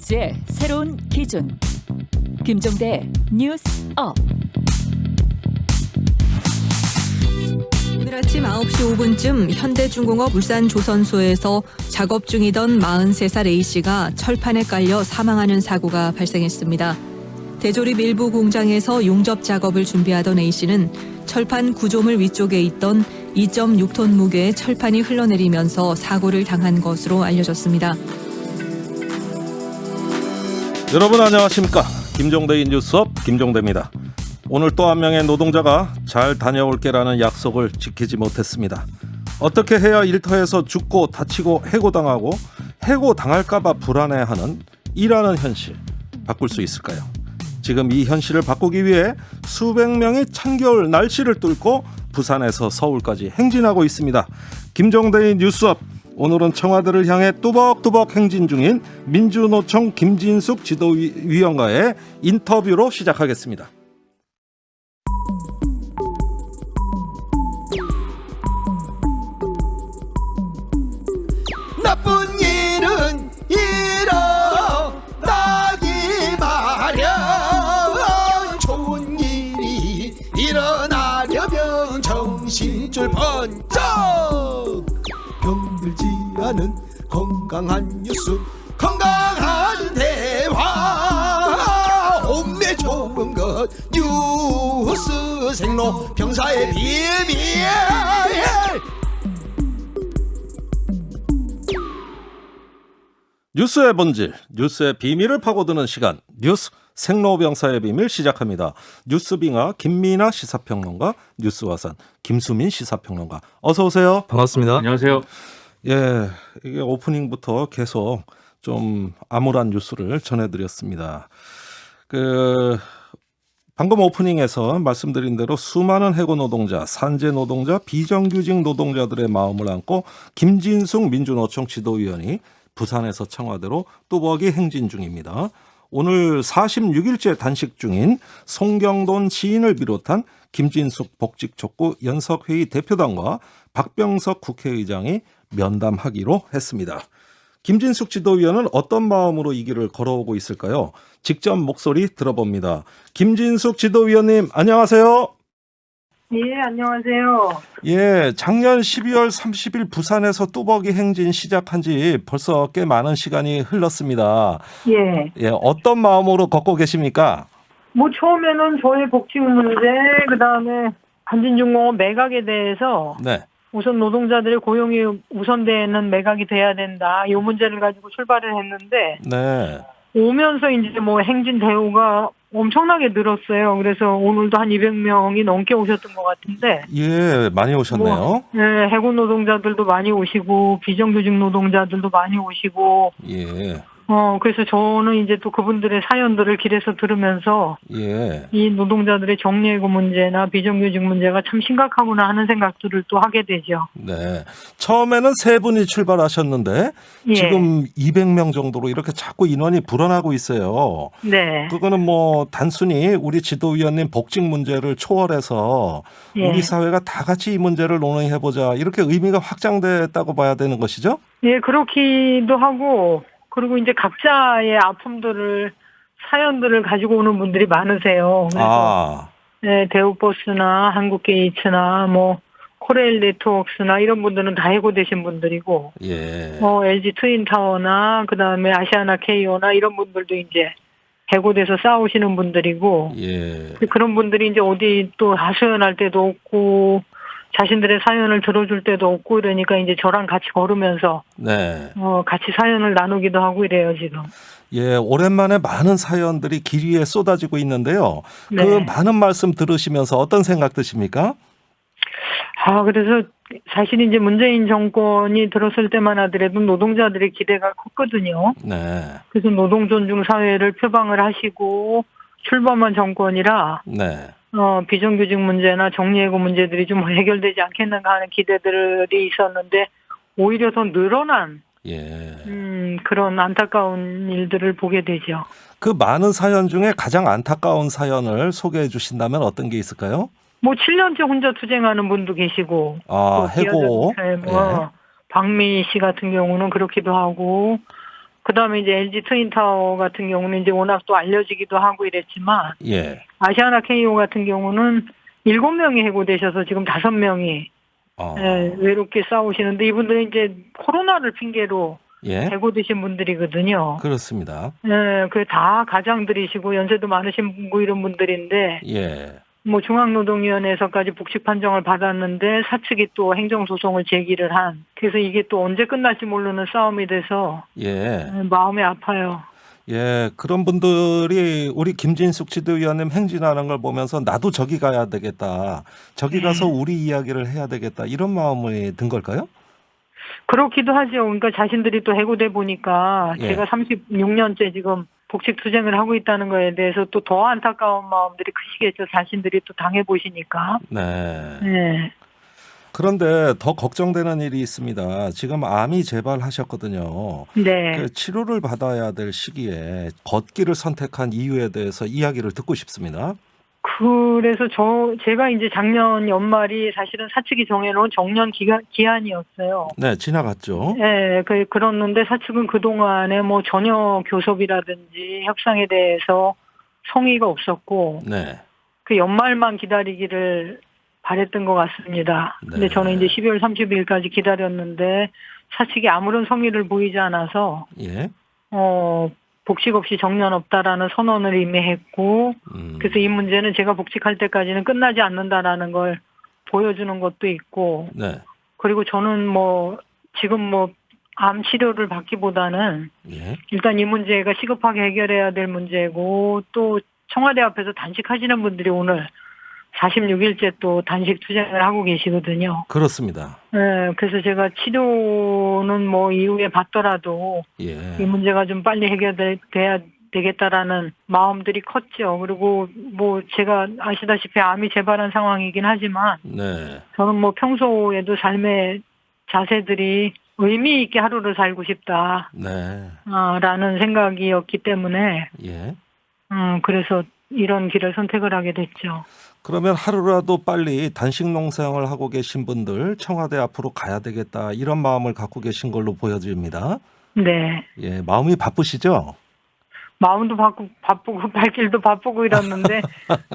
뉴스의 새로운 기준. 김종대 뉴스업. 오늘 아침 9시 5분쯤 현대중공업 울산조선소에서 작업 중이던 43살 A씨가 철판에 깔려 사망하는 사고가 발생했습니다. 대조립 일부 공장에서 용접 작업을 준비하던 A씨는 철판 구조물 위쪽에 있던 2.6톤 무게의 철판이 흘러내리면서 사고를 당한 것으로 알려졌습니다. 여러분 안녕하십니까? 김종대의 뉴스업 김종대입니다. 오늘 또 한 명의 노동자가 잘 다녀올게라는 약속을 지키지 못했습니다. 어떻게 해야 일터에서 죽고 다치고 해고당하고 해고당할까봐 불안해하는 일하는 현실 바꿀 수 있을까요? 지금 이 현실을 바꾸기 위해 수백 명이 찬겨울 날씨를 뚫고 부산에서 서울까지 행진하고 있습니다. 김종대의 뉴스업, 오늘은 청와대를 향해 뚜벅뚜벅 행진 중인 민주노총 김진숙 지도위원과의 인터뷰로 시작하겠습니다. 나쁜 일은 일어나기 마련. 좋은 일이 일어나려면 정신줄 번쩍. 병들지 않은 건강한 뉴스, 건강한 대화. 몸에 좋은 것 뉴스 생로 병사의 비밀. 뉴스의 본질, 뉴스의 비밀을 파고드는 시간, 뉴스 생로병사의 비밀 시작합니다. 뉴스빙하 김민아 시사평론가, 뉴스화산 김수민 시사평론가, 어서 오세요. 반갑습니다. 안녕하세요. 예, 이게 오프닝부터 계속 좀 암울한 뉴스를 전해드렸습니다. 방금 오프닝에서 말씀드린 대로 수많은 해고 노동자, 산재 노동자, 비정규직 노동자들의 마음을 안고 김진숙 민주노총 지도위원이 부산에서 청와대로 뚜벅이 행진 중입니다. 오늘 46일째 단식 중인 송경돈 시인을 비롯한 김진숙 복직촉구 연석회의 대표단과 박병석 국회의장이 면담하기로 했습니다. 김진숙 지도위원은 어떤 마음으로 이 길을 걸어오고 있을까요? 직접 목소리 들어봅니다. 김진숙 지도위원님 안녕하세요. 예, 안녕하세요. 예, 작년 12월 30일 부산에서 뚜벅이 행진 시작한 지 벌써 꽤 많은 시간이 흘렀습니다. 예. 예, 어떤 마음으로 걷고 계십니까? 뭐 처음에는 저의 복지 문제, 그다음에 한진중공업 매각에 대해서 네. 우선 노동자들의 고용이 우선되는 매각이 돼야 된다. 이 문제를 가지고 출발을 했는데 네. 오면서 이제 뭐 행진 대우가 엄청나게 늘었어요. 그래서 오늘도 한 200명이 넘게 오셨던 것 같은데. 예, 많이 오셨네요. 예, 해군 노동자들도 많이 오시고 비정규직 노동자들도 많이 오시고. 예. 그래서 저는 이제 또 그분들의 사연들을 길에서 들으면서 예. 이 노동자들의 정리해고 문제나 비정규직 문제가 참 심각하구나 하는 생각들을 또 하게 되죠. 네. 처음에는 세 분이 출발하셨는데 예. 지금 200명 정도로 이렇게 자꾸 인원이 불어나고 있어요. 네. 그거는 뭐 단순히 우리 지도위원님 복직 문제를 초월해서 예. 우리 사회가 다 같이 이 문제를 논의해보자 이렇게 의미가 확장됐다고 봐야 되는 것이죠? 예, 그렇기도 하고 그리고 이제 각자의 아픔들을 사연들을 가지고 오는 분들이 많으세요. 그래서 네, 대우버스나 한국게이츠나 뭐 코레일 네트워크스나 이런 분들은 다 해고되신 분들이고, 예. LG 트윈타워나 그다음에 아시아나 케이오나 이런 분들도 이제 해고돼서 싸우시는 분들이고, 예. 그런 분들이 이제 어디 또 하소연할 때도 없고 자신들의 사연을 들어줄 때도 없고 이러니까 이제 저랑 같이 걸으면서 네. 같이 사연을 나누기도 하고 이래요 지금. 예, 오랜만에 많은 사연들이 길 위에 쏟아지고 있는데요. 네. 그 많은 말씀 들으시면서 어떤 생각 드십니까? 그래서 사실 이제 문재인 정권이 들었을 때만 하더라도 노동자들의 기대가 컸거든요. 네. 그래서 노동 존중 사회를 표방을 하시고 출범한 정권이라 네. 비정규직 문제나 정리해고 문제들이 좀 해결되지 않겠는가 하는 기대들이 있었는데 오히려 더 늘어난 예. 그런 안타까운 일들을 보게 되죠. 그 많은 사연 중에 가장 안타까운 사연을 소개해 주신다면 어떤 게 있을까요? 뭐 7년째 혼자 투쟁하는 분도 계시고, 해고. 박미 씨 같은 경우는 그렇기도 하고, 그다음에 이제 LG 트윈타워 같은 경우는 이제 워낙 또 알려지기도 하고 이랬지만 예. 아시아나 KO 같은 경우는 7명이 해고되셔서 지금 5명이 외롭게 싸우시는데 이분들은 이제 코로나를 핑계로 예. 해고되신 분들이거든요. 그렇습니다. 그 다 가장들이시고 연세도 많으신 분고 이런 분들인데 예. 뭐 중앙노동위원회에서까지 복직 판정을 받았는데 사측이 또 행정소송을 제기를 한 그래서 이게 또 언제 끝날지 모르는 싸움이 돼서 예. 마음이 아파요. 예, 그런 분들이 우리 김진숙 지도위원님 행진하는 걸 보면서 나도 저기 가야 되겠다. 저기 가서 우리 이야기를 해야 되겠다. 이런 마음이 든 걸까요? 그렇기도 하죠. 그러니까 자신들이 또 해고돼 보니까 예. 제가 36년째 지금 복직 투쟁을 하고 있다는 거에 대해서 또 더 안타까운 마음들이 크시겠죠. 자신들이 또 당해보시니까. 네. 네. 그런데 더 걱정되는 일이 있습니다. 지금 암이 재발하셨거든요. 네. 그 치료를 받아야 될 시기에 걷기를 선택한 이유에 대해서 이야기를 듣고 싶습니다. 그래서 제가 이제 작년 연말이 사실은 사측이 정해놓은 정년 기한이었어요. 네, 지나갔죠. 네, 그렇는데 사측은 그동안에 뭐 전혀 교섭이라든지 협상에 대해서 성의가 없었고, 네. 그 연말만 기다리기를 바랬던 것 같습니다. 근데 네. 저는 이제 12월 30일까지 기다렸는데 사측이 아무런 성의를 보이지 않아서, 예. 복직 없이 정년 없다라는 선언을 이미 했고, 음. 그래서 이 문제는 제가 복직할 때까지는 끝나지 않는다라는 걸 보여주는 것도 있고, 네. 그리고 저는 지금 암 치료를 받기보다는 예. 일단 이 문제가 시급하게 해결해야 될 문제고, 또 청와대 앞에서 단식하시는 분들이 오늘 46일째 또 단식 투쟁을 하고 계시거든요. 그렇습니다. 네, 그래서 제가 치료는 이후에 받더라도 예. 이 문제가 좀 빨리 해결돼야 되겠다라는 마음들이 컸죠. 그리고 제가 아시다시피 암이 재발한 상황이긴 하지만 네. 저는 평소에도 삶의 자세들이 의미 있게 하루를 살고 싶다. 네. 라는 생각이었기 때문에 예. 그래서 이런 길을 선택을 하게 됐죠. 그러면 하루라도 빨리 단식 농사를 하고 계신 분들 청와대 앞으로 가야 되겠다 이런 마음을 갖고 계신 걸로 보여집니다. 네. 예, 마음이 바쁘시죠? 마음도 바쁘고 발길도 바쁘고 이랬는데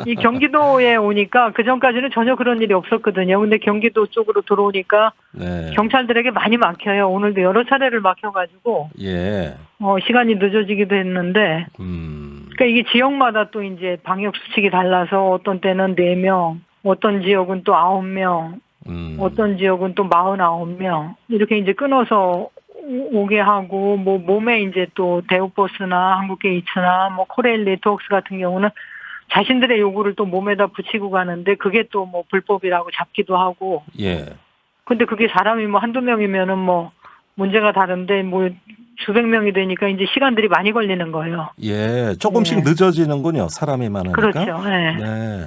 이 경기도에 오니까 그전까지는 전혀 그런 일이 없었거든요. 근데 경기도 쪽으로 들어오니까 네. 경찰들에게 많이 막혀요. 오늘도 여러 차례를 막혀가지고 예. 시간이 늦어지기도 했는데 그러니까 이게 지역마다 또 이제 방역 수칙이 달라서 어떤 때는 4명, 어떤 지역은 또 9명, 어떤 지역은 또 49명 이렇게 이제 끊어서 오게 하고 몸에 이제 또 대우버스나 한국게이츠나 코레일 네트워크스 같은 경우는 자신들의 요구를 또 몸에다 붙이고 가는데 그게 또 불법이라고 잡기도 하고. 예. 근데 그게 사람이 한두 명이면은 문제가 다른데 수백 명이 되니까 이제 시간들이 많이 걸리는 거예요. 예. 조금씩 네. 늦어지는군요. 사람이 많으니까. 그렇죠. 네. 네.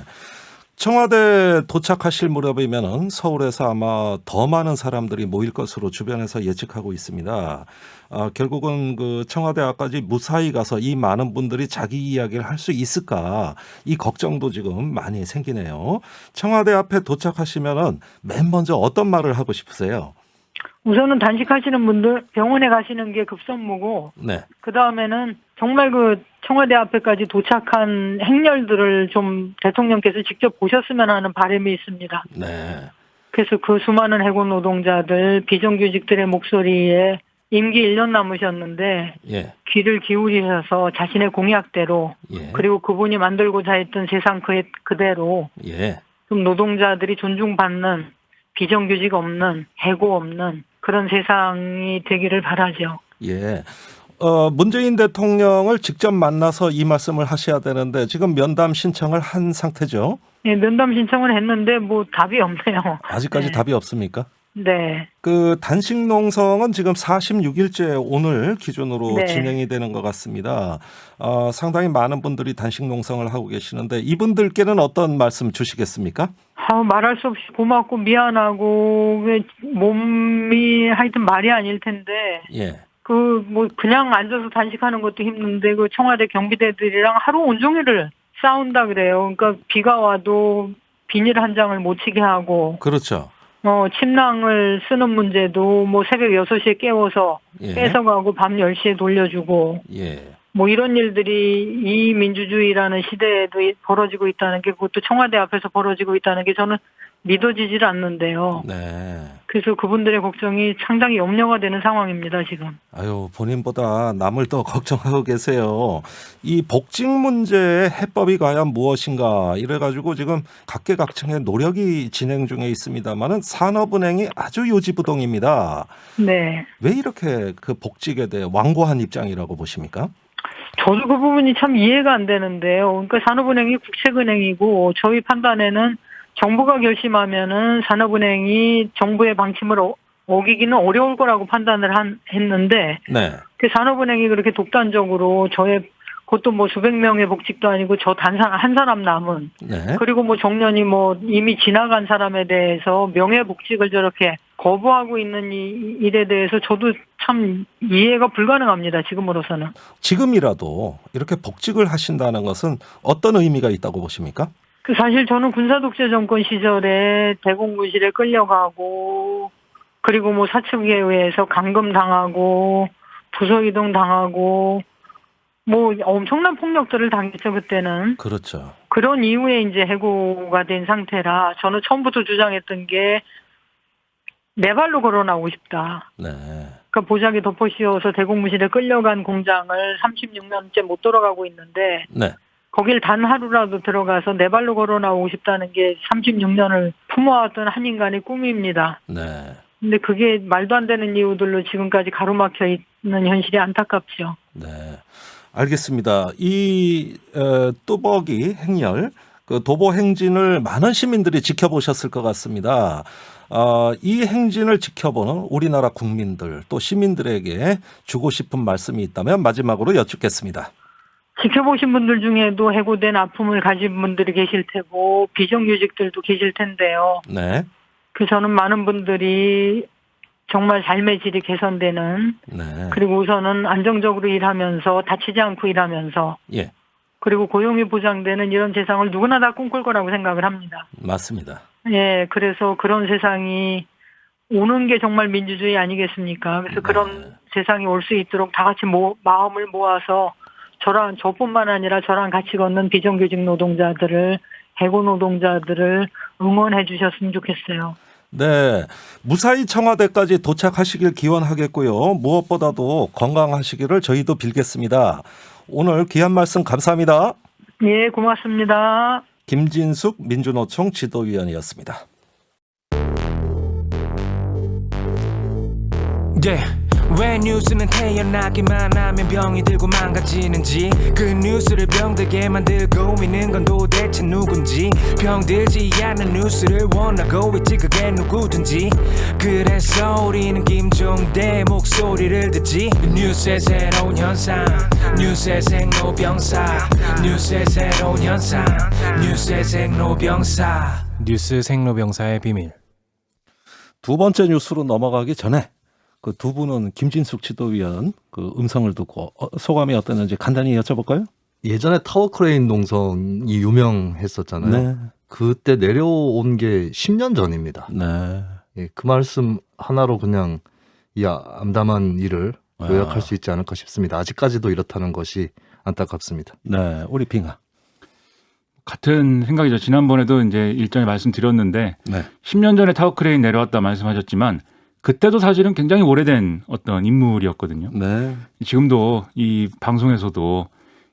청와대 도착하실 무렵이면은 서울에서 아마 더 많은 사람들이 모일 것으로 주변에서 예측하고 있습니다. 결국은 그 청와대 앞까지 무사히 가서 이 많은 분들이 자기 이야기를 할 수 있을까 이 걱정도 지금 많이 생기네요. 청와대 앞에 도착하시면은 맨 먼저 어떤 말을 하고 싶으세요? 우선은 단식하시는 분들 병원에 가시는 게 급선무고, 네. 그 다음에는 정말 청와대 앞에까지 도착한 행렬들을 좀 대통령께서 직접 보셨으면 하는 바람이 있습니다. 네. 그래서 그 수많은 해고 노동자들, 비정규직들의 목소리에 임기 1년 남으셨는데 예. 귀를 기울이셔서 자신의 공약대로 예. 그리고 그분이 만들고자 했던 세상 그대로 예. 좀 노동자들이 존중받는 비정규직 없는 해고 없는 그런 세상이 되기를 바라죠. 예. 문재인 대통령을 직접 만나서 이 말씀을 하셔야 되는데 지금 면담 신청을 한 상태죠? 네, 면담 신청을 했는데 답이 없네요. 아직까지 네. 답이 없습니까? 네. 그 단식 농성은 지금 46일째 오늘 기준으로 네. 진행이 되는 것 같습니다. 상당히 많은 분들이 단식 농성을 하고 계시는데 이분들께는 어떤 말씀 주시겠습니까? 말할 수 없이 고맙고 미안하고 몸이 하여튼 말이 아닐 텐데 예. 그냥 앉아서 단식하는 것도 힘든데 청와대 경비대들이랑 하루 온종일을 싸운다 그래요. 그러니까 비가 와도 비닐 한 장을 못 치게 하고. 그렇죠. 침낭을 쓰는 문제도 뭐 새벽 6시에 깨워서 예. 뺏어가고 밤 10시에 돌려주고 예. 뭐 이런 일들이 이 민주주의라는 시대에도 벌어지고 있다는 게 그것도 청와대 앞에서 벌어지고 있다는 게 저는 믿어지질 않는데요. 네. 그래서 그분들의 걱정이 상당히 염려가 되는 상황입니다, 지금. 아유, 본인보다 남을 더 걱정하고 계세요. 이 복직 문제의 해법이 과연 무엇인가 이래가지고 지금 각계각층의 노력이 진행 중에 있습니다만은 산업은행이 아주 요지부동입니다. 네. 왜 이렇게 그 복직에 대해 완고한 입장이라고 보십니까? 저도 그 부분이 참 이해가 안 되는데요. 그러니까 산업은행이 국책은행이고 저희 판단에는 정부가 결심하면은 산업은행이 정부의 방침을 어기기는 어려울 거라고 판단을 했는데 네. 그 산업은행이 그렇게 독단적으로 그것도 뭐 수백 명의 복직도 아니고 저 한 사람 남은 네. 그리고 뭐 정년이 뭐 이미 지나간 사람에 대해서 명예복직을 저렇게 거부하고 있는 이 일에 대해서 저도 참 이해가 불가능합니다. 지금으로서는. 지금이라도 이렇게 복직을 하신다는 것은 어떤 의미가 있다고 보십니까? 사실 저는 군사독재 정권 시절에 대공무실에 끌려가고 그리고 뭐 사측에 의해서 감금당하고 부서 이동당하고 뭐 엄청난 폭력들을 당했죠 그때는. 그렇죠. 그런 이후에 이제 해고가 된 상태라 저는 처음부터 주장했던 게 내 발로 걸어 나오고 싶다. 네. 그러니까 보자기 덮어 씌워서 대공무실에 끌려간 공장을 36년째 못 돌아가고 있는데 네. 거길 단 하루라도 들어가서 내 발로 걸어 나오고 싶다는 게 36년을 품어왔던 한 인간의 꿈입니다. 네. 근데 그게 말도 안 되는 이유들로 지금까지 가로막혀 있는 현실이 안타깝죠. 네. 알겠습니다. 이 뚜벅이 행렬, 그 도보 행진을 많은 시민들이 지켜보셨을 것 같습니다. 이 행진을 지켜보는 우리나라 국민들 또 시민들에게 주고 싶은 말씀이 있다면 마지막으로 여쭙겠습니다. 지켜보신 분들 중에도 해고된 아픔을 가진 분들이 계실 테고 비정규직들도 계실 텐데요. 네. 저는 많은 분들이 정말 삶의 질이 개선되는 네. 그리고 우선은 안정적으로 일하면서 다치지 않고 일하면서 예. 그리고 고용이 보장되는 이런 세상을 누구나 다 꿈꿀 거라고 생각을 합니다. 맞습니다. 예, 그래서 그런 세상이 오는 게 정말 민주주의 아니겠습니까? 그래서 그런 세상이 올 수 있도록 다 같이 마음을 모아서 저뿐만 아니라 저랑 같이 걷는 비정규직 노동자들을, 해고 노동자들을 응원해 주셨으면 좋겠어요. 네. 무사히 청와대까지 도착하시길 기원하겠고요. 무엇보다도 건강하시기를 저희도 빌겠습니다. 오늘 귀한 말씀 감사합니다. 예, 고맙습니다. 김진숙 민주노총 지도위원이었습니다. 왜 뉴스는 태어나기만 하면 병이 들고 망가지는지 그 뉴스를 병들게 만들고 있는 건 도대체 누군지 병들지 않는 뉴스를 원하고 있지 그게 누구든지 그래서 우리는 김종대 목소리를 듣지 뉴스의 새로운 현상 뉴스의 생로병사 뉴스의 새로운 현상 뉴스의 생로병사 뉴스 생로병사의 비밀. 두 번째 뉴스로 넘어가기 전에 그 두 분은 김진숙 지도위원 그 음성을 듣고 소감이 어땠는지 간단히 여쭤볼까요? 예전에 타워크레인 농성이 유명했었잖아요. 네. 그때 내려온 게 10년 전입니다. 네. 예, 그 말씀 하나로 그냥 이 암담한 일을 요약할 수 있지 않을까 싶습니다. 아직까지도 이렇다는 것이 안타깝습니다. 네. 우리 빙하. 같은 생각이죠. 지난번에도 이제 일전에 말씀드렸는데 네. 10년 전에 타워크레인 내려왔다 말씀하셨지만 그때도 사실은 굉장히 오래된 어떤 인물이었거든요. 네. 지금도 이 방송에서도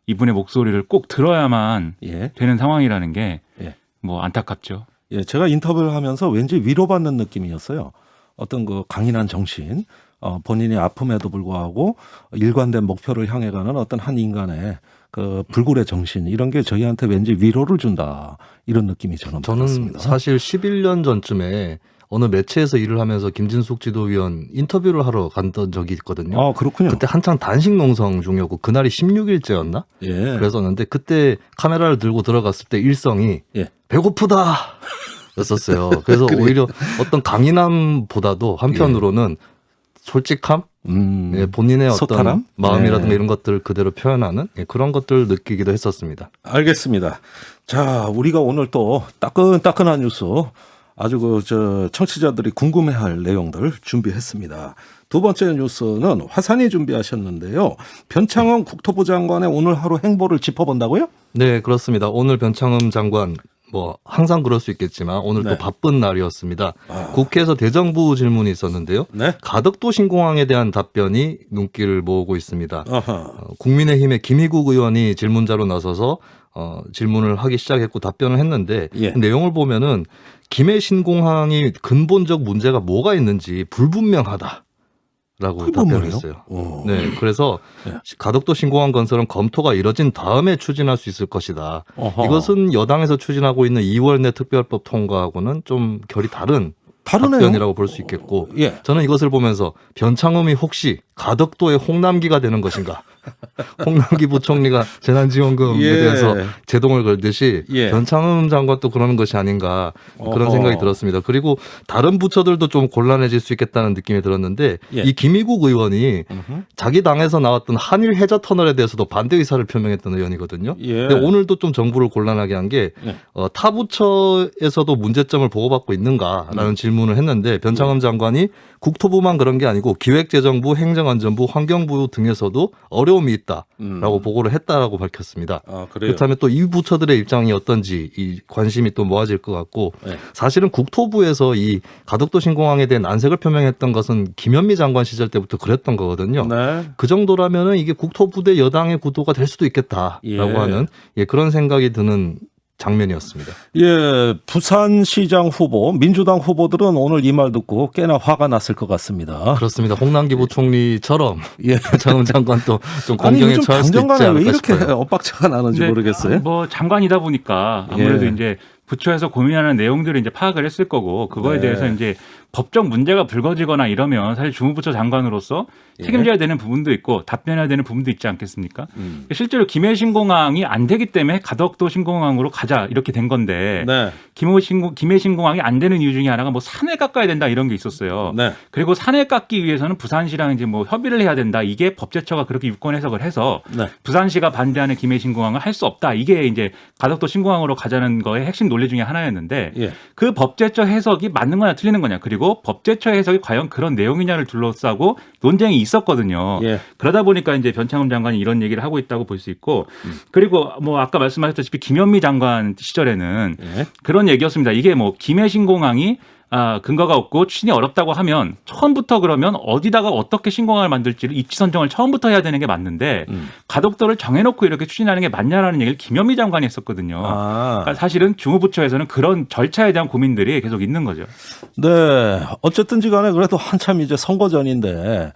이분의 목소리를 꼭 들어야만 예. 되는 상황이라는 게 예. 뭐 안타깝죠. 예, 제가 인터뷰를 하면서 왠지 위로받는 느낌이었어요. 어떤 그 강인한 정신, 본인이 아픔에도 불구하고 일관된 목표를 향해 가는 어떤 한 인간의 그 불굴의 정신 이런 게 저희한테 왠지 위로를 준다 이런 느낌이 저는 받았습니다. 사실 11년 전쯤에 어느 매체에서 일을 하면서 김진숙 지도위원 인터뷰를 하러 갔던 적이 있거든요. 아, 그렇군요. 그때 한창 단식 농성 중이었고 그날이 16일째였나? 예. 그랬었는데 그때 카메라를 들고 들어갔을 때 일성이 예. 배고프다 였었어요. 그래서 오히려 어떤 강인함보다도 한편으로는 솔직함, 예, 본인의 어떤 소탈함? 마음이라든가 네. 이런 것들을 그대로 표현하는 그런 것들을 느끼기도 했었습니다. 알겠습니다. 자, 우리가 오늘 또 따끈따끈한 뉴스 아주 청취자들이 궁금해할 내용들 준비했습니다. 두 번째 뉴스는 화산이 준비하셨는데요. 변창흠 국토부 장관의 오늘 하루 행보를 짚어본다고요? 네, 그렇습니다. 오늘 변창흠 장관 항상 그럴 수 있겠지만 오늘 또 바쁜 날이었습니다. 국회에서 대정부 질문이 있었는데요. 네? 가덕도 신공항에 대한 답변이 눈길을 모으고 있습니다. 아하. 국민의힘의 김희국 의원이 질문자로 나서서 질문을 하기 시작했고 답변을 했는데 예. 그 내용을 보면은 김해 신공항이 근본적 문제가 뭐가 있는지 불분명하다. 라고 답변을 했어요. 네, 그래서 가덕도 신공항 건설은 검토가 이뤄진 다음에 추진할 수 있을 것이다. 어허. 이것은 여당에서 추진하고 있는 2월 내 특별법 통과하고는 좀 결이 다른 다르네요. 답변이라고 볼 수 있겠고 예. 저는 이것을 보면서 변창흠이 혹시 가덕도의 홍남기가 되는 것인가? 홍남기 부총리가 재난지원금에 예. 대해서 제동을 걸듯이 예. 변창흠 장관도 그러는 것이 아닌가 그런 어허. 생각이 들었습니다. 그리고 다른 부처들도 좀 곤란해질 수 있겠다는 느낌이 들었는데 예. 이 김희국 의원이 자기 당에서 나왔던 한일 해저 터널에 대해서도 반대 의사를 표명했던 의원이거든요. 예. 근데 오늘도 좀 정부를 곤란하게 한 게 예. 타 부처에서도 문제점을 보고받고 있는가라는 질문을 했는데 변창흠 장관이 국토부만 그런 게 아니고 기획재정부, 행정안전부, 환경부 등에서도 어려움이 있다라고 보고를 했다라고 밝혔습니다. 아, 그래요? 그렇다면 또 이 부처들의 입장이 어떤지 이 관심이 또 모아질 것 같고 네. 사실은 국토부에서 이 가덕도 신공항에 대한 안색을 표명했던 것은 김현미 장관 시절 때부터 그랬던 거거든요. 네. 그 정도라면은 이게 국토부 대 여당의 구도가 될 수도 있겠다라고 예. 하는 그런 생각이 드는 장면이었습니다. 예, 부산시장 후보, 민주당 후보들은 오늘 이 말 듣고 꽤나 화가 났을 것 같습니다. 그렇습니다. 홍남기 부총리처럼 예. 변창흠 장관도 좀 아니, 공경에 요즘 처할 수도 있지 당정간에 왜 않을까 이렇게 싶어요. 엇박자가 나는지 근데 모르겠어요. 뭐 장관이다 보니까 아무래도 예. 이제 부처에서 고민하는 내용들을 이제 파악을 했을 거고 그거에 네. 대해서 이제 법적 문제가 불거지거나 이러면 사실 주무부처 장관으로서 예. 책임져야 되는 부분도 있고 답변해야 되는 부분도 있지 않겠습니까? 실제로 김해 신공항이 안 되기 때문에 가덕도 신공항으로 가자 이렇게 된 건데 네. 김해 신공항이 안 되는 이유 중에 하나가 뭐 산을 깎아야 된다 이런 게 있었어요. 네. 그리고 산을 깎기 위해서는 부산시랑 이제 뭐 협의를 해야 된다. 이게 법제처가 그렇게 유권 해석을 해서 네. 부산시가 반대하는 김해 신공항을 할 수 없다. 이게 이제 가덕도 신공항으로 가자는 거의 핵심 논리 중에 하나였는데 예. 그 법제처 해석이 맞는 거냐 틀리는 거냐 그리고 법제처 해석이 과연 그런 내용이냐를 둘러싸고 논쟁이 있었거든요. 예. 그러다 보니까 이제 변창흠 장관이 이런 얘기를 하고 있다고 볼 수 있고 그리고 뭐 아까 말씀하셨다시피 김현미 장관 시절에는 예. 그런 얘기였습니다. 이게 뭐 김해 신공항이 근거가 없고 추진이 어렵다고 하면 처음부터 그러면 어디다가 어떻게 신공항을 만들지를 입지 선정을 처음부터 해야 되는 게 맞는데 가덕도를 정해놓고 이렇게 추진하는 게 맞냐라는 얘기를 김현미 장관이 했었거든요. 아. 그러니까 사실은 주무부처에서는 그런 절차에 대한 고민들이 계속 있는 거죠. 네. 어쨌든지 간에 그래도 한참 이제 선거 전인데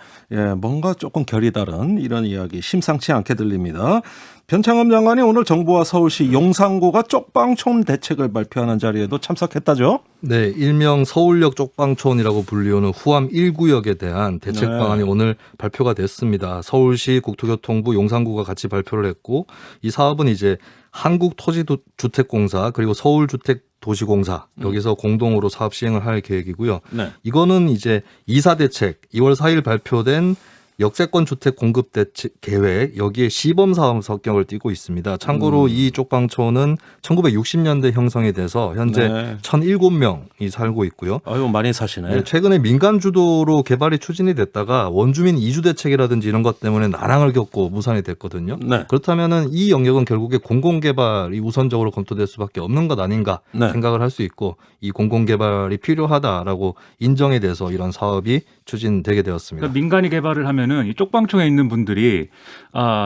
뭔가 조금 결이 다른 이런 이야기 심상치 않게 들립니다. 변창흠 장관이 오늘 정부와 서울시 용산구가 쪽방촌 대책을 발표하는 자리에도 참석했다죠? 네, 일명 서울역 쪽방촌이라고 불리우는 후암 1구역에 대한 대책 네. 방안이 오늘 발표가 됐습니다. 서울시 국토교통부 용산구가 같이 발표를 했고 이 사업은 이제 한국토지주택공사 그리고 서울주택도시공사 여기서 공동으로 사업 시행을 할 계획이고요. 네. 이거는 이제 2사 대책 2월 4일 발표된 역세권 주택 공급 대책 계획 여기에 시범 사업 성격을 띠고 있습니다. 참고로 이 쪽방촌은 1960년대 형성이 돼서 현재 네. 1,007명이 살고 있고요. 아유, 많이 사시네. 네, 최근에 민간 주도로 개발이 추진이 됐다가 원주민 이주 대책이라든지 이런 것 때문에 난항을 겪고 무산이 됐거든요. 네. 그렇다면은 이 영역은 결국에 공공개발이 우선적으로 검토될 수밖에 없는 것 아닌가 네. 생각을 할 수 있고 이 공공개발이 필요하다라고 인정이 돼서 이런 사업이 추진되게 되었습니다. 그러니까 민간이 개발을 하면은 이 쪽방촌에 있는 분들이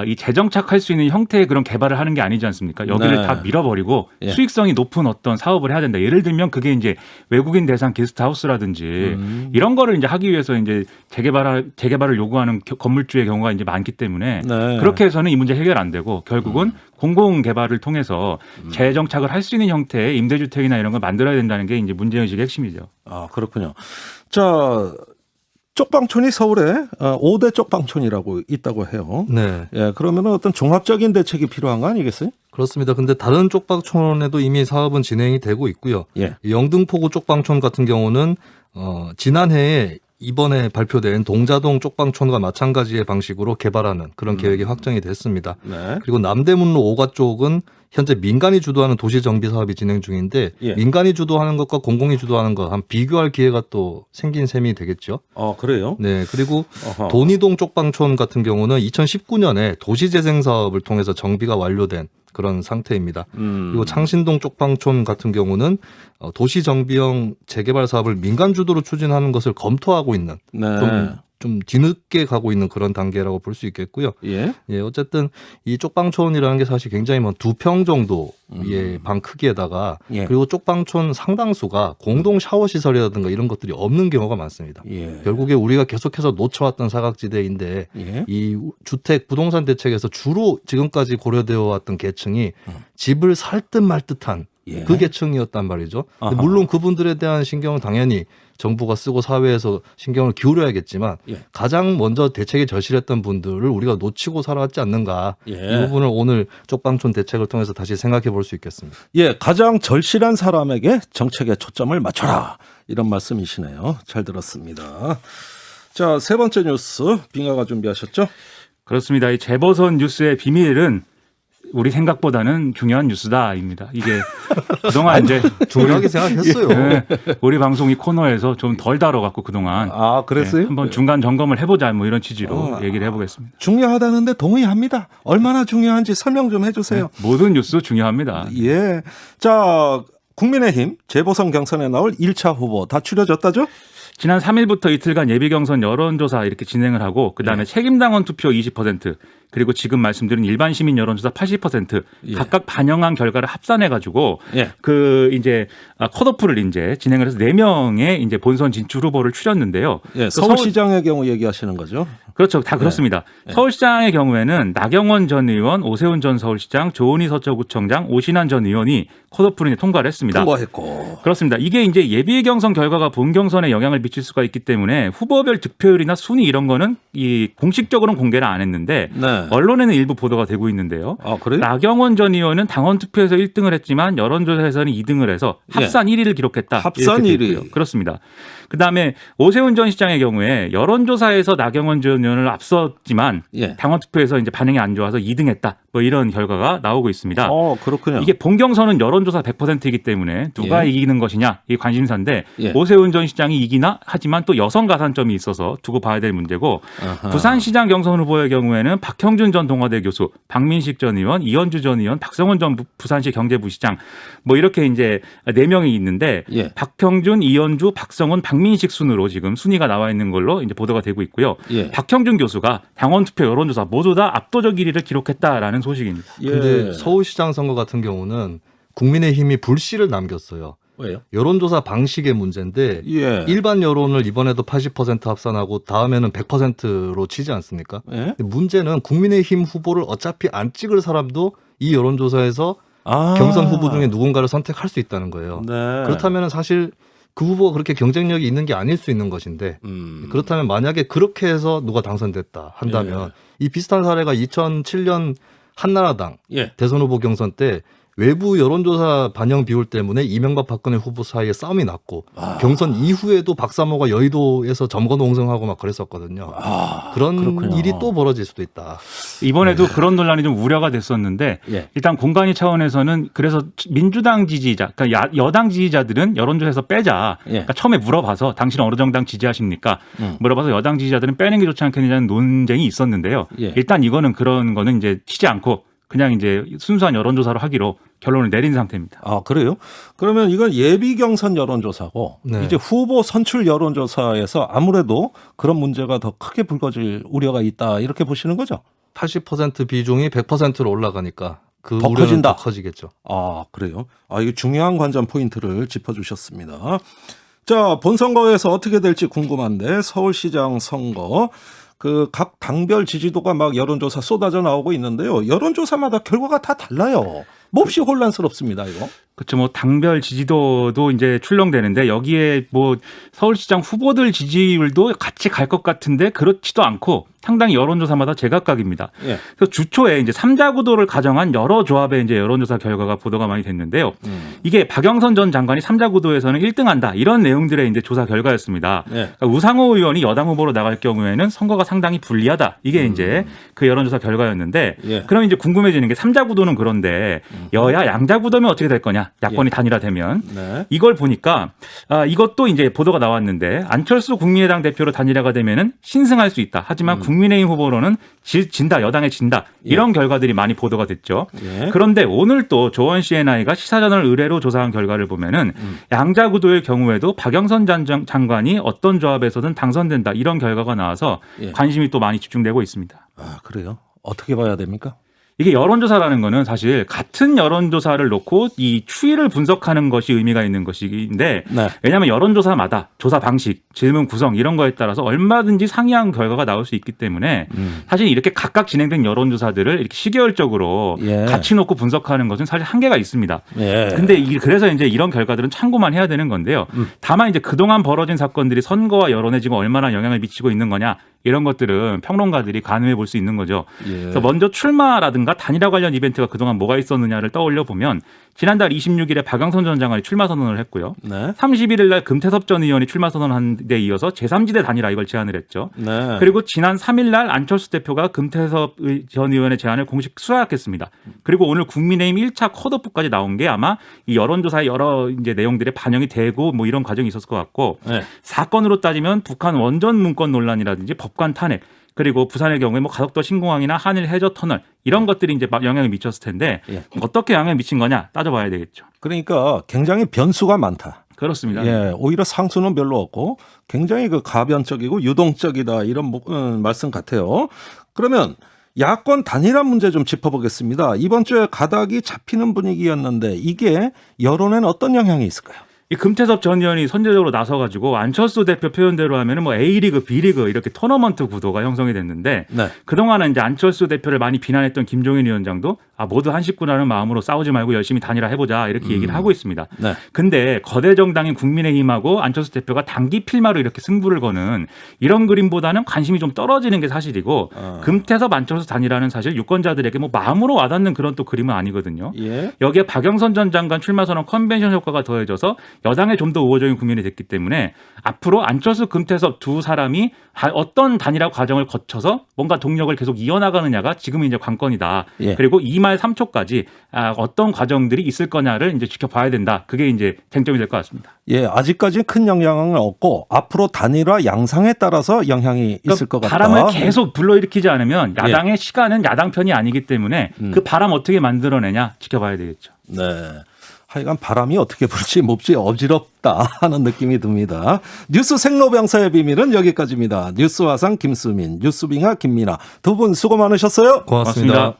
이 재정착할 수 있는 형태의 그런 개발을 하는 게 아니지 않습니까? 여기를 네. 다 밀어버리고 예. 수익성이 높은 어떤 사업을 해야 된다. 예를 들면 그게 이제 외국인 대상 게스트하우스라든지 이런 거를 이제 하기 위해서 이제 재개발을 요구하는 건물주의 경우가 이제 많기 때문에 네. 그렇게 해서는 이 문제 해결 안 되고 결국은 공공 개발을 통해서 재정착을 할 수 있는 형태의 임대주택이나 이런 걸 만들어야 된다는 게 이제 문제의식의 핵심이죠. 아, 그렇군요. 자, 쪽방촌이 서울에 5대 쪽방촌이라고 있다고 해요. 네. 예, 그러면 어떤 종합적인 대책이 필요한 거 아니겠어요? 그렇습니다. 근데 다른 쪽방촌에도 이미 사업은 진행이 되고 있고요. 예. 영등포구 쪽방촌 같은 경우는 지난해에 이번에 발표된 동자동 쪽방촌과 마찬가지의 방식으로 개발하는 그런 계획이 확정이 됐습니다. 네. 그리고 남대문로 5가 쪽은 현재 민간이 주도하는 도시 정비 사업이 진행 중인데 예. 민간이 주도하는 것과 공공이 주도하는 것 한 비교할 기회가 또 생긴 셈이 되겠죠. 그래요? 네, 그리고 어허. 돈이동 쪽방촌 같은 경우는 2019년에 도시재생 사업을 통해서 정비가 완료된 그런 상태입니다. 그리고 창신동 쪽방촌 같은 경우는 도시 정비형 재개발 사업을 민간 주도로 추진하는 것을 검토하고 있는 네. 좀 뒤늦게 가고 있는 그런 단계라고 볼 수 있겠고요. 예. 예, 어쨌든 이 쪽방촌이라는 게 사실 굉장히 뭐 2평 정도의 방 크기에다가 예. 그리고 쪽방촌 상당수가 공동 샤워 시설이라든가 이런 것들이 없는 경우가 많습니다. 예. 결국에 우리가 계속해서 놓쳐왔던 사각지대인데 예. 이 주택 부동산 대책에서 주로 지금까지 고려되어 왔던 계층이 집을 살 듯 말 듯한 예. 그 계층이었단 말이죠. 근데 아하. 물론 그분들에 대한 신경은 당연히 정부가 쓰고 사회에서 신경을 기울여야겠지만 예. 가장 먼저 대책에 절실했던 분들을 우리가 놓치고 살아왔지 않는가. 예. 이 부분을 오늘 쪽방촌 대책을 통해서 다시 생각해 볼 수 있겠습니다. 예, 가장 절실한 사람에게 정책의 초점을 맞춰라. 이런 말씀이시네요. 잘 들었습니다. 자, 세 번째 뉴스 빙하가 준비하셨죠? 그렇습니다. 이 재보선 뉴스의 비밀은 우리 생각보다는 중요한 뉴스다입니다. 이게 그동안 이제 중요하게 생각했어요. 네, 우리 방송이 코너에서 좀 덜 다뤄갖고 그동안 그랬어요? 네, 한번 중간 점검을 해보자 뭐 이런 취지로 얘기를 해보겠습니다. 중요하다는데 동의합니다. 얼마나 중요한지 설명 좀 해주세요. 모든 뉴스 중요합니다. 예. 자, 국민의힘 재보선 경선에 나올 1차 후보 다 추려졌다죠? 지난 3일부터 이틀간 예비경선 여론조사 이렇게 진행을 하고 그다음에 책임당원 투표 20% 그리고 지금 말씀드린 일반 시민 여론조사 80% 예. 각각 반영한 결과를 합산해 가지고 예. 그 이제 컷오프를 이제 진행을 해서 4명의 이제 본선 진출 후보를 추렸는데요. 예, 서울시장의 경우 얘기하시는 거죠? 그렇죠. 다 그렇습니다. 네. 서울시장의 경우에는 나경원 전 의원, 오세훈 전 서울시장, 조은희 서초구청장, 오신환 전 의원이 컷오프를 통과를 했습니다. 통과했고. 그렇습니다. 이게 이제 예비 경선 결과가 본 경선에 영향을 미칠 수가 있기 때문에 후보별 득표율이나 순위 이런 거는 이 공식적으로는 공개를 안 했는데 네. 언론에는 일부 보도가 되고 있는데요. 그래요? 나경원 전 의원은 당원 투표에서 1등을 했지만 여론조사에서는 2등을 해서 합산 1위를 기록했다. 합산 이렇게 1위. 됐고요. 그렇습니다. 그다음에 오세훈 전 시장의 경우에 여론조사에서 나경원 전 의원을 앞섰지만 예. 당원 투표에서 이제 반응이 안 좋아서 2등했다. 뭐 이런 결과가 나오고 있습니다. 그렇군요. 이게 본경선은 여론조사 100%이기 때문에 누가 예. 이기는 것이냐 이 관심사인데 예. 오세훈 전 시장이 이기나 하지만 또 여성 가산점이 있어서 두고 봐야 될 문제고 아하. 부산시장 경선 후보의 경우에는 박형준 전 동아대 교수, 박민식 전 의원, 이현주 전 의원, 박성원 전 부산시 경제부시장 뭐 이렇게 이제 4명이 있는데 예. 박형준, 이현주, 박성원, 박민식 순으로 지금 순위가 나와 있는 걸로 이제 보도가 되고 있고요. 예. 박형준 교수가 당원 투표 여론조사 모두 다 압도적 1위를 기록했다라는 소식입니다. 근데 예. 서울시장 선거 같은 경우는 국민의힘이 불씨를 남겼어요. 왜요? 여론조사 방식의 문제인데 예. 일반 여론을 이번에도 80% 합산하고 다음에는 100%로 치지 않습니까? 예? 문제는 국민의힘 후보를 어차피 안 찍을 사람도 이 여론조사에서 아. 경선 후보 중에 누군가를 선택할 수 있다는 거예요. 네. 그렇다면 사실 그 후보가 그렇게 경쟁력이 있는 게 아닐 수 있는 것인데 그렇다면 만약에 그렇게 해서 누가 당선됐다 한다면 이 비슷한 사례가 2007년 한나라당 예. 대선 후보 경선 때 외부 여론조사 반영 비율 때문에 이명박 박근혜 후보 사이에 싸움이 났고 경선 이후에도 박사모가 여의도에서 점거 농성하고 막 그랬었거든요. 그런 그렇군요. 일이 또 벌어질 수도 있다. 이번에도 그런 논란이 좀 우려가 됐었는데 예. 일단 공관위 차원에서는 그래서 민주당 지지자, 그러니까 여당 지지자들은 여론조사에서 빼자. 예. 그러니까 처음에 물어봐서 당신은 어느 정당 지지하십니까? 물어봐서 여당 지지자들은 빼는 게 좋지 않겠느냐는 논쟁이 있었는데요. 예. 일단 이거는 그런 거는 이제 치지 않고 그냥 이제 순수한 여론조사로 하기로 결론을 내린 상태입니다. 그래요? 그러면 이건 예비 경선 여론조사고 네. 이제 후보 선출 여론조사에서 아무래도 그런 문제가 더 크게 불거질 우려가 있다 이렇게 보시는 거죠? 80% 비중이 100%로 올라가니까 그 더 우려는 커진다. 더 커지겠죠. 그래요? 이게 중요한 관전 포인트를 짚어주셨습니다. 자, 본선거에서 어떻게 될지 궁금한데 서울시장 선거 그 각 당별 지지도가 막 여론조사 쏟아져 나오고 있는데요. 여론조사마다 결과가 다 달라요. 몹시 혼란스럽습니다, 이거. 그렇죠. 뭐 당별 지지도도 이제 출렁되는데 여기에 뭐 서울시장 후보들 지지율도 같이 갈 것 같은데 그렇지도 않고 상당히 여론조사마다 제각각입니다. 예. 그래서 주초에 이제 3자 구도를 가정한 여러 조합의 이제 여론조사 결과가 보도가 많이 됐는데요. 이게 박영선 전 장관이 3자 구도에서는 1등한다 이런 내용들의 이제 조사 결과였습니다. 예. 그러니까 우상호 의원이 여당 후보로 나갈 경우에는 선거가 상당히 불리하다. 이게 이제 그 여론조사 결과였는데 예. 그럼 이제 궁금해지는 게 3자 구도는 그런데 여야 양자 구도면 어떻게 될 거냐? 야권이 단일화되면 네. 이걸 보니까 이것도 이제 보도가 나왔는데 안철수 국민의당 대표로 단일화가 되면은 신승할 수 있다. 하지만 국민의힘 후보로는 진다, 여당에 진다. 이런 결과들이 많이 보도가 됐죠. 예. 그런데 오늘 또 조원 CNI가 시사저널 의뢰로 조사한 결과를 보면은 양자 구도의 경우에도 박영선 장관이 어떤 조합에서든 당선된다. 이런 결과가 나와서 예. 관심이 또 많이 집중되고 있습니다. 아, 그래요? 어떻게 봐야 됩니까? 이게 여론조사라는 거는 사실 같은 여론조사를 놓고 이 추이를 분석하는 것이 의미가 있는 것인데 네. 왜냐하면 여론조사마다 조사 방식, 질문 구성 이런 거에 따라서 얼마든지 상이한 결과가 나올 수 있기 때문에 사실 이렇게 각각 진행된 여론조사들을 이렇게 시계열적으로 예. 같이 놓고 분석하는 것은 사실 한계가 있습니다. 예. 근데 그래서 이제 이런 결과들은 참고만 해야 되는 건데요. 다만 이제 그동안 벌어진 사건들이 선거와 여론에 지금 얼마나 영향을 미치고 있는 거냐 이런 것들은 평론가들이 가늠해 볼 수 있는 거죠. 예. 그래서 먼저 출마라든가 단일화 관련 이벤트가 그동안 뭐가 있었느냐를 떠올려 보면 지난달 26일에 박영선 전 장관이 출마 선언을 했고요. 네. 31일 날 금태섭 전 의원이 출마 선언한 데 이어서 제3지대 단일화 이걸 제안을 했죠. 네. 그리고 지난 3일 날 안철수 대표가 금태섭 전 의원의 제안을 공식 수락했습니다. 그리고 오늘 국민의힘 1차 컷오프까지 나온 게 아마 이 여론조사의 여러 이제 내용들에 반영이 되고 뭐 이런 과정이 있었을 것 같고 네. 사건으로 따지면 북한 원전 문건 논란이라든지 법관 탄핵 그리고 부산의 경우에 뭐 가덕도 신공항이나 한일 해저 터널 이런 것들이 이제 영향을 미쳤을 텐데 예. 어떻게 영향을 미친 거냐 따져봐야 되겠죠. 그러니까 굉장히 변수가 많다. 그렇습니다. 예, 오히려 상수는 별로 없고 굉장히 그 가변적이고 유동적이다 이런 말씀 같아요. 그러면 야권 단일화 문제 좀 짚어보겠습니다. 이번 주에 가닥이 잡히는 분위기였는데 이게 여론에는 어떤 영향이 있을까요? 이 금태섭 전 의원이 선제적으로 나서가지고 안철수 대표 표현대로 하면은 뭐 A리그, B리그 이렇게 토너먼트 구도가 형성이 됐는데 네. 그동안은 이제 안철수 대표를 많이 비난했던 김종인 위원장도 모두 한 식구라는 마음으로 싸우지 말고 열심히 단일화 해보자 이렇게 얘기를 하고 있습니다. 네. 근데 거대 정당인 국민의힘하고 안철수 대표가 단기 필마로 이렇게 승부를 거는 이런 그림보다는 관심이 좀 떨어지는 게 사실이고 금태섭 안철수 단일화는 사실 유권자들에게 뭐 마음으로 와닿는 그런 또 그림은 아니거든요. 예. 여기에 박영선 전 장관 출마 선언 컨벤션 효과가 더해져서 여당에 좀 더 우호적인 국면이 됐기 때문에 앞으로 안철수, 금태섭 두 사람이 어떤 단일화 과정을 거쳐서 뭔가 동력을 계속 이어나가느냐가 지금은 이제 관건이다. 예. 그리고 2말 3초까지 어떤 과정들이 있을 거냐를 이제 지켜봐야 된다. 그게 이제 쟁점이 될 것 같습니다. 예, 아직까지 큰 영향은 없고 앞으로 단일화 양상에 따라서 영향이 있을 것 같다. 바람을 계속 불러일으키지 않으면 야당의 시간은 야당 편이 아니기 때문에 그 바람 어떻게 만들어내냐 지켜봐야 되겠죠. 네. 하여간 바람이 어떻게 불지 몹시 어지럽다 하는 느낌이 듭니다. 뉴스 생로병사의 비밀은 여기까지입니다. 뉴스 화상 김수민, 뉴스빙하 김민아 두 분 수고 많으셨어요. 고맙습니다.